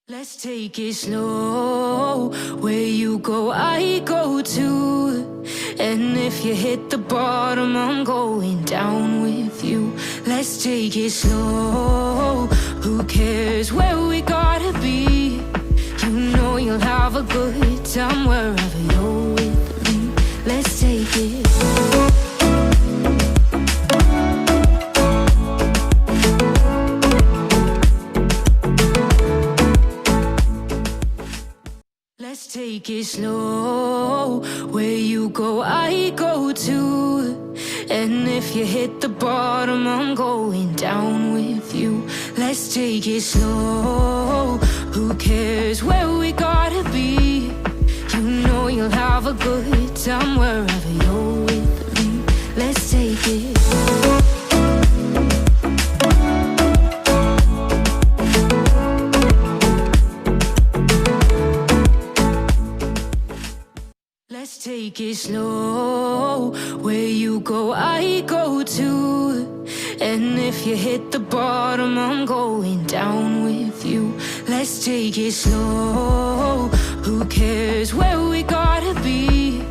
Let's take it slow. Where you go, I go too. And if you hit the bottom, I'm going down with you. Let's take it slow. Who cares where we gotta be? You know you'll have a good time wherever you're with me. Let's take it. Let's take it slow. Where you go, I go too. And if you hit the bottom, I'm going down with you. Let's take it slow. Who cares where we gotta be? You know you'll have a good time wherever you're with me. Let's take it. Let's take it slow. Where you go, I go too. And if you hit the bottom, I'm going down with you. Let's take it slow. Who cares where we gotta be?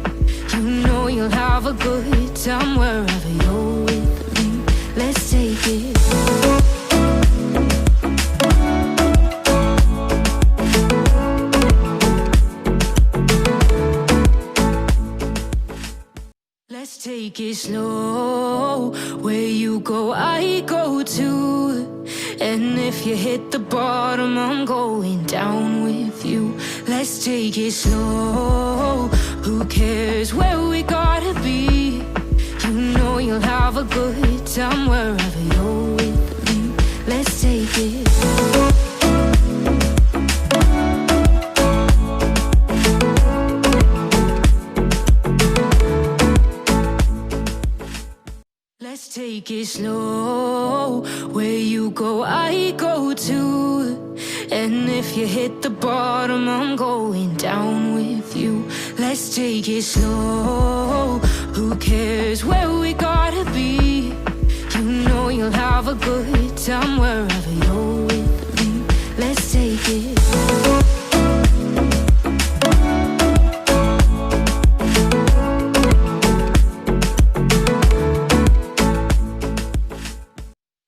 You know you'll have a good time wherever you're with me. Let's take it. Let's take it slow. Where you go, I go too. And if you hit the bottom, I'm going down with you. Let's take it slow. Who cares where we gotta be? You know you'll have a good time wherever you're with me. Let's take it. Let's take it slow. Where you go, I go too. And if you hit the bottom, I'm going down with you. Let's take it slow. Who cares where we gotta be? You know you'll have a good time wherever you're with me. Let's take it.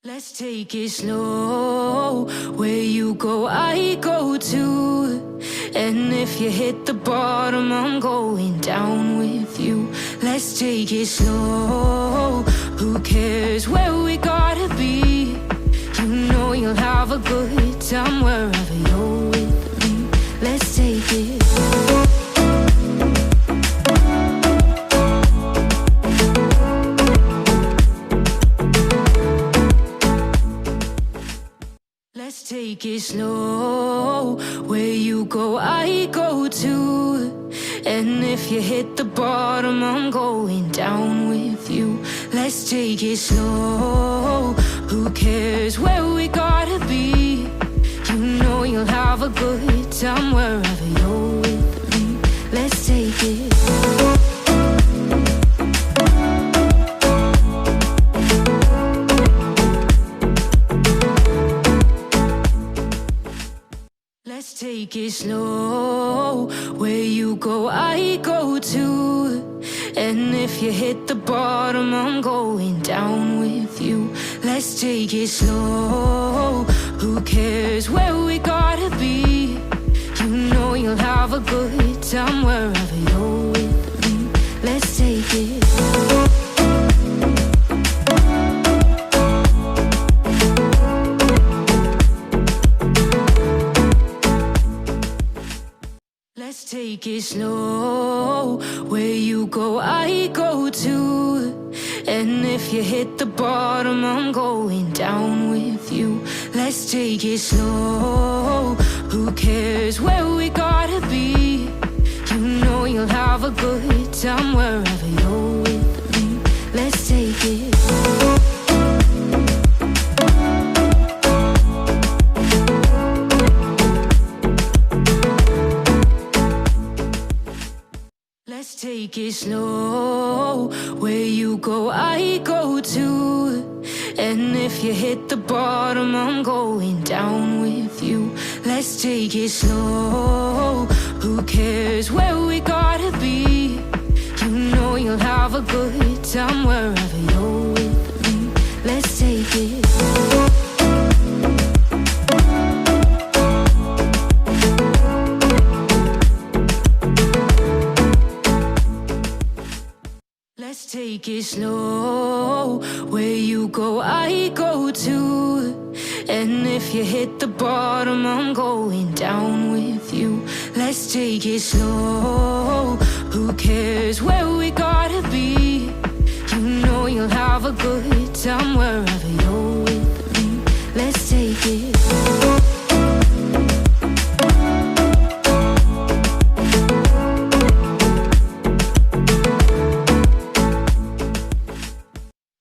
Let's take it slow. Where you go, I go too. And if you hit the bottom, I'm going down with you. Let's take it slow. Who cares where we gotta be? You know you'll have a good time wherever you're with me. Let's take it. Let's take it slow. Where you go, I go too. And if you hit the bottom, I'm going down with you. Let's take it slow. Who cares where we gotta be? You know you'll have a good time wherever you're with me. Let's take it. Let's take it slow. Where you go, I go too. And if you hit the bottom, I'm going down with you. Let's take it slow. Who cares where we gotta be? You know you'll have a good time wherever you're with me. Let's take it. Let's take it slow. Where you go, I go too. And if you hit the bottom, I'm going down with you. Let's take it slow. Who cares where we gotta be? You know you'll have a good time wherever you're with me. Let's take it. Let's take it slow. Where you go, I go too. And if you hit the bottom, I'm going down with you. let's take it slow. Who cares where we gotta be? You know you'll have a good time wherever you're with me. Let's take it. Let's take it slow. Where you go, I go too. And if you hit the bottom, I'm going down with you. Let's take it slow. Who cares where we gotta be? You know you'll have a good time wherever you're with me. Let's take it.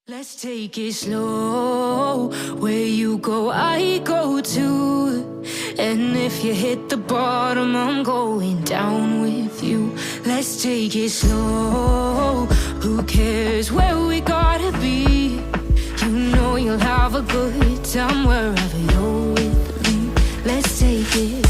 Let's take it slow. Where you go, I go too. And if you hit the bottom, I'm going down with you. Let's take it slow. Who cares where we gotta be? You know you'll have a good time wherever you're with me. Let's take it.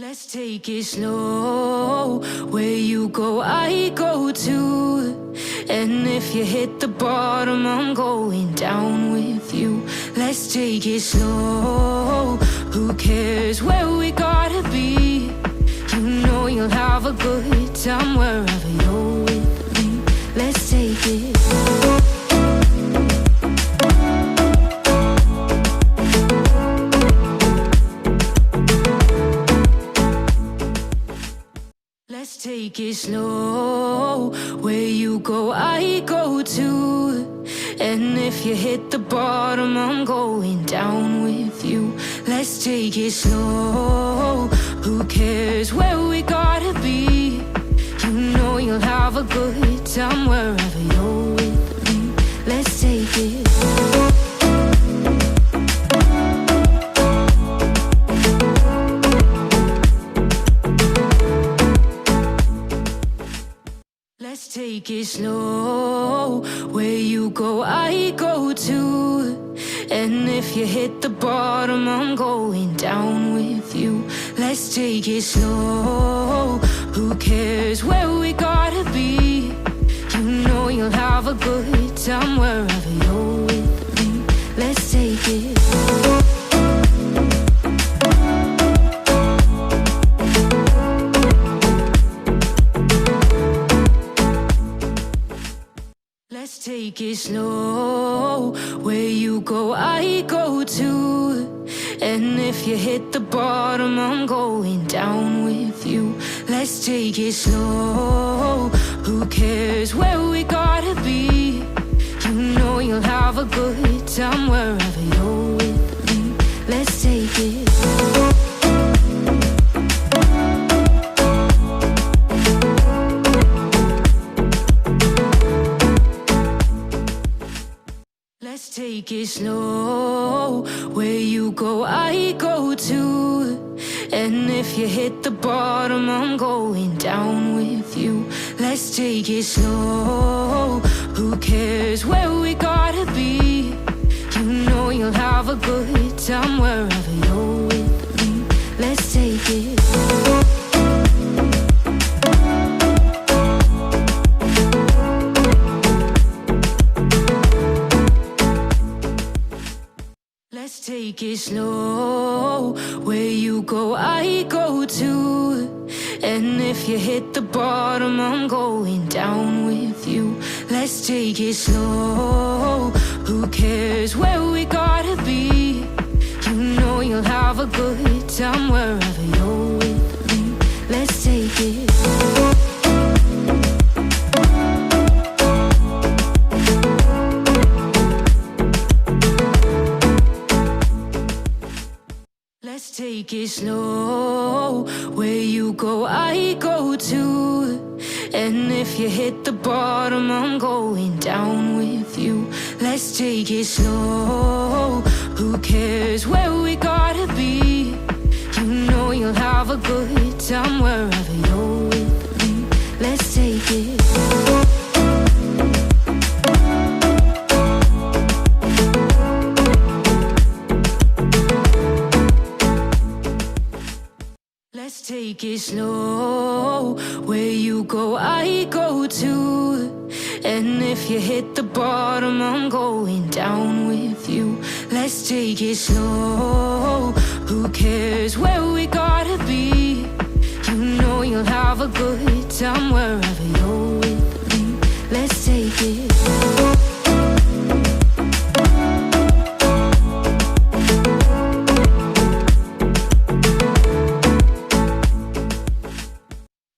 Let's take it slow. Where you go, I go too. And if you hit the bottom, I'm going down with you. Let's take it slow. Who cares where we gotta be? You know you'll have a good time wherever you're with me. Let's take it. Let's take it slow. Where you go, I go too. And if you hit the bottom, I'm going down with you. Let's take it slow. Who cares where we gotta be? You know you'll have a good time wherever you're with me. Let's take it. Let's take it slow. Where you go, I go too. And if you hit the bottom, I'm going down with you. Let's take it slow. Who cares where we gotta be? You know you'll have a good time wherever you're with me. Let's take it. Let's take it slow. Where you go, I go too. And if you hit the bottom, I'm going down with you. Let's take it slow. Who cares where we gotta be? You know you'll have a good time wherever you're with me. Let's take it. Let's take it slow. Where you go, I go too. And if you hit the bottom, I'm going down with you. Let's take it slow. Who cares where we gotta be? You know you'll have a good time wherever you're with me. Let's take it. Let's take it slow. Where you go, I go too. And if you hit the bottom, I'm going down with you. Let's take it slow. Who cares where we gotta be? You know you'll have a good time wherever you're with me. Let's take it. Let's take it slow. Where you go, I go too. And if you hit the bottom, I'm going down with you. Let's take it slow. Who cares where we gotta be? You know you'll have a good time wherever you're with me. Let's take it. Let's take it slow. Where you go, I go too. And if you hit the bottom, I'm going down with you. Let's take it slow. Who cares where we gotta be? You know you'll have a good time wherever you're with me. Let's take it.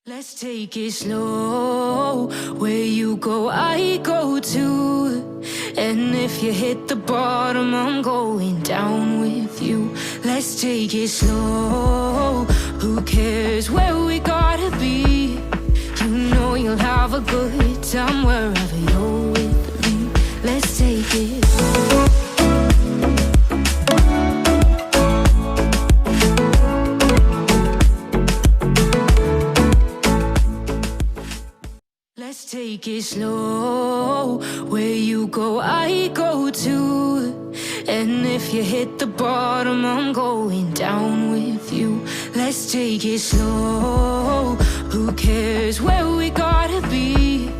Let's take it slow. Where you go, I go too. And if you hit the bottom, I'm going down with you. Let's take it slow. Who cares where we gotta be? You know you'll have a good time wherever you're with me. Let's take it. Let's take it slow. Where you go, I go too. And if you hit the bottom, I'm going down with you. Let's take it slow. Who cares where we gotta be?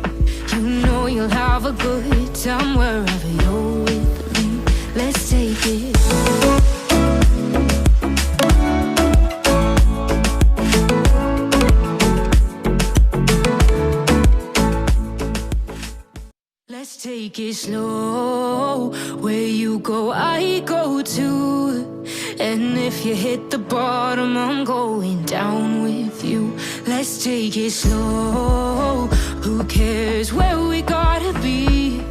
You know you'll have a good time wherever you're with me. Let's take it. Let's take it slow. Where you go, I go too. And if you hit the bottom, I'm going down with you. Let's take it slow. Who cares where we gotta be?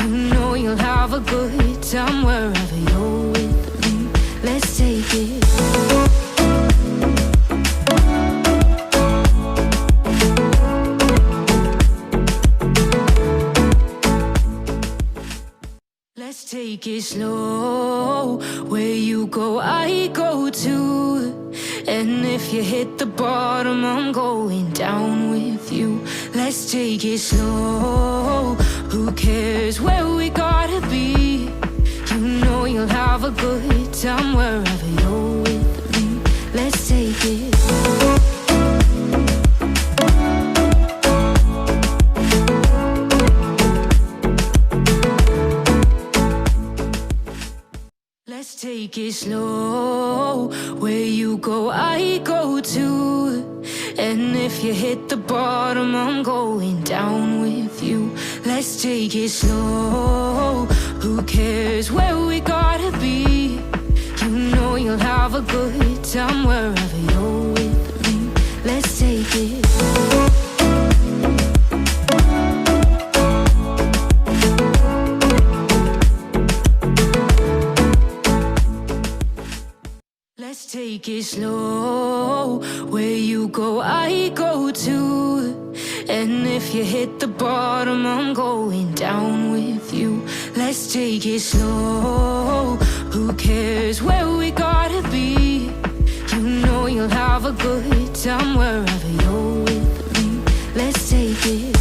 You know you'll have a good time wherever you're with me. Let's take it. Let's take it slow. Where you go, I go too. And if you hit the bottom, I'm going down with you. Let's take it slow. Who cares where we gotta be? You know you'll have a good time wherever you're with me. Let's take it. Let's take it slow. Where you go, I go too. And if you hit the bottom, I'm going down with you. Let's take it slow. Who cares where we gotta be? You know you'll have a good time wherever you're with me. Let's take it. Let's take it slow. Where you go, I go too. And if you hit the bottom, I'm going down with you. Let's take it slow. Who cares where we gotta be? You know you'll have a good time wherever you're with me. Let's take it.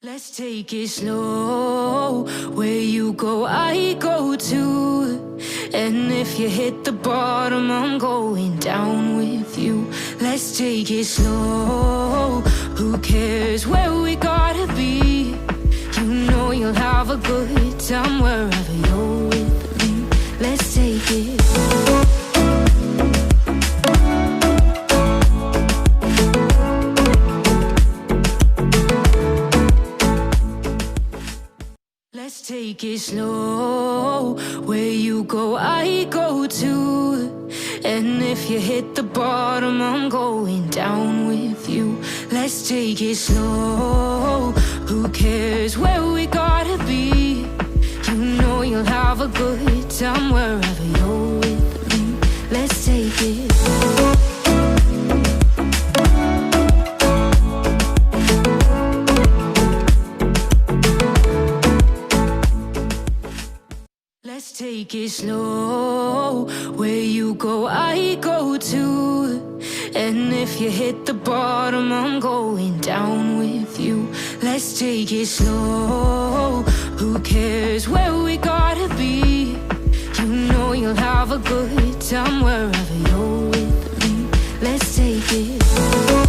Let's take it slow. Where you go, I go too. And if you hit the bottom, I'm going down with you. Let's take it slow. Who cares where we gotta be? You know you'll have a good time wherever you're with me. Let's take it. Let's take it slow. Where you go, I go too. And if you hit the bottom, I'm going down with you. Let's take it slow. Who cares where we gotta be? You know you'll have a good time wherever you're with me. Let's take it. Let's take it slow. Where you go, I go too. And if you hit the bottom, I'm going down with you. Let's take it slow. Who cares where we gotta be? You know you'll have a good time wherever you're with me. Let's take it slow.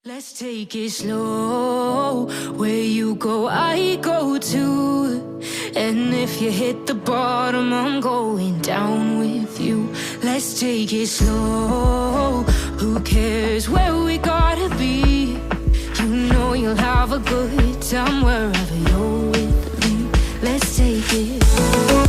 Let's take it slow. Where you go, I go too. And if you hit the bottom, I'm going down with you. Let's take it slow. Who cares where we gotta be? You know you'll have a good time wherever you're with me. Let's take it slow.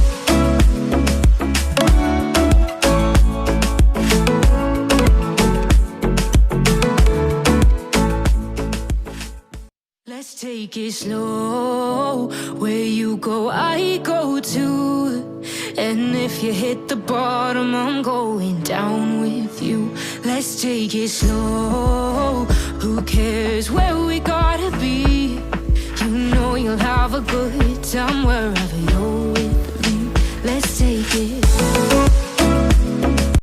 Let's take it slow. Where you go, I go too. And if you hit the bottom, I'm going down with you. Let's take it slow. Who cares where we gotta be? You know you'll have a good time wherever you're with me. Let's take it